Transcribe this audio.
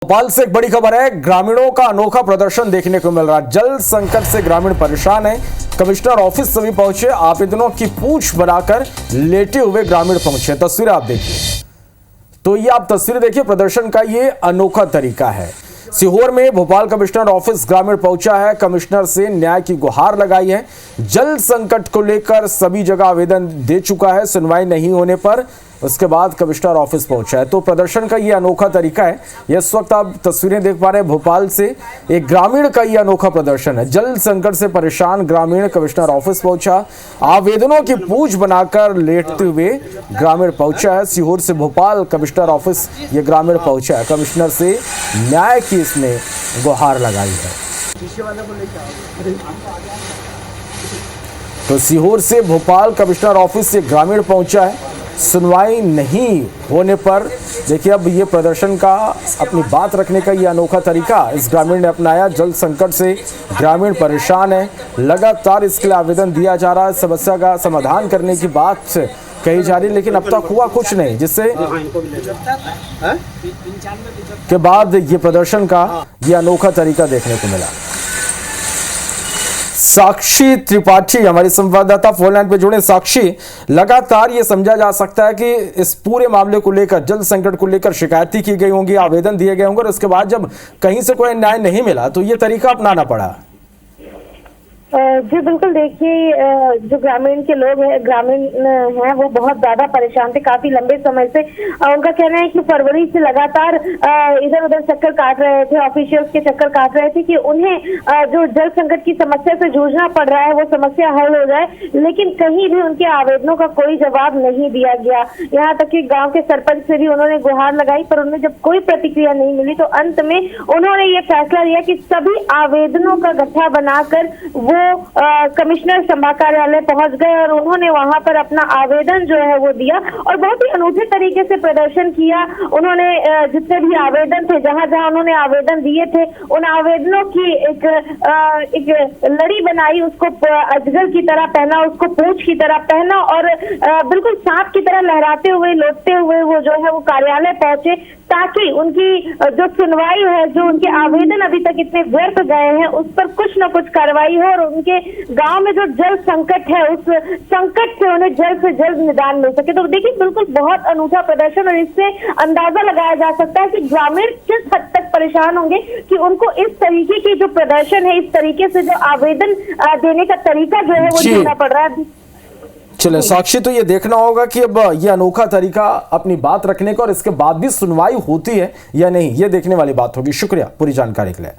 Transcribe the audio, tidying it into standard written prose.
भोपाल से एक बड़ी खबर है। ग्रामीणों का अनोखा प्रदर्शन देखने को मिल रहा है। जल संकट से ग्रामीण परेशान है। कमिश्नर ऑफिस सभी पहुंचे, आवेदनों की पूछ बनाकर लेटे हुए ग्रामीण पहुंचे। तस्वीरें आप देखिए, तो ये आप तस्वीरें देखिए। प्रदर्शन का ये अनोखा तरीका है। सीहोर में भोपाल कमिश्नर ऑफिस ग्रामीण पहुंचा है, कमिश्नर से न्याय की गुहार लगाई है। जल संकट को लेकर सभी जगह आवेदन दे चुका है, सुनवाई नहीं होने पर उसके बाद कमिश्नर ऑफिस पहुंचा है। तो प्रदर्शन का ये अनोखा तरीका है। इस वक्त आप तस्वीरें देख पा रहे हैं, भोपाल से एक ग्रामीण का ये अनोखा प्रदर्शन है। जल संकट से परेशान ग्रामीण कमिश्नर ऑफिस पहुंचा, आवेदनों की पूछ बनाकर लेटते हुए ग्रामीण पहुंचा है। सीहोर से भोपाल कमिश्नर ऑफिस ये ग्रामीण पहुंचा है, कमिश्नर से न्याय की इसने गुहार लगाई है। तो सीहोर से भोपाल कमिश्नर ऑफिस से ग्रामीण पहुंचा है, सुनवाई नहीं होने पर देखिए अब ये प्रदर्शन का अपनी बात रखने का ये अनोखा तरीका इस ग्रामीण ने अपनाया। जल संकट से ग्रामीण परेशान है, लगातार इसके लिए आवेदन दिया जा रहा है, समस्या का समाधान करने की बात कही जा रही है, लेकिन अब तक हुआ कुछ नहीं, जिससे के बाद ये प्रदर्शन का ये अनोखा तरीका देखने को मिला। साक्षी त्रिपाठी हमारी संवाददाता फोन लाइन पे जुड़े। साक्षी, लगातार ये समझा जा सकता है कि इस पूरे मामले को लेकर, जल संकट को लेकर शिकायतें की गई होंगी, आवेदन दिए गए होंगे और उसके बाद जब कहीं से कोई न्याय नहीं मिला तो ये तरीका अपनाना पड़ा। जी बिल्कुल, देखिए जो ग्रामीण के लोग हैं, ग्रामीण हैं, वो बहुत ज्यादा परेशान थे काफी लंबे समय से। उनका कहना है कि फरवरी से लगातार इधर उधर चक्कर काट रहे थे, ऑफिशियल्स के चक्कर काट रहे थे कि उन्हें जो जल संकट की समस्या से जूझना पड़ रहा है वो समस्या हल हो जाए, लेकिन कहीं भी उनके आवेदनों का कोई जवाब नहीं दिया गया। यहाँ तक कि गाँव के सरपंच से भी उन्होंने गुहार लगाई, पर उन्हें जब कोई प्रतिक्रिया नहीं मिली तो अंत में उन्होंने ये फैसला लिया कि सभी आवेदनों का गट्ठा बनाकर वो कमिश्नर संभाग कार्यालय पहुंच गए और उन्होंने वहां पर अपना आवेदन जो है वो दिया और बहुत ही अनूठे तरीके से प्रदर्शन किया। उन्होंने जितने भी आवेदन थे, जहां जहां उन्होंने आवेदन दिए थे, उन आवेदनों की एक लड़ी बनाई, उसको अजगर की तरह पहना, उसको पूंछ की तरह पहना और बिल्कुल सांप की तरह लहराते हुए, लौटते हुए वो जो है वो कार्यालय पहुंचे, ताकि उनकी जो सुनवाई है, जो उनके आवेदन अभी तक इतने व्यर्थ गए हैं, उस पर कुछ न कुछ कार्रवाई हो और उनके गांव में जो जल संकट है उस संकट से उन्हें जल्द से जल्द निदान मिल सके। तो देखिए बिल्कुल बहुत अनूठा प्रदर्शन, और इससे अंदाजा लगाया जा सकता है कि ग्रामीण किस हद तक परेशान होंगे कि उनको इस तरीके की जो प्रदर्शन है, इस तरीके से जो आवेदन देने का तरीका जो है वो देना पड़ रहा है। चले साक्षी, तो ये देखना होगा कि अब ये अनोखा तरीका अपनी बात रखने का और इसके बाद भी सुनवाई होती है या नहीं, ये देखने वाली बात होगी। शुक्रिया पूरी जानकारी के लिए।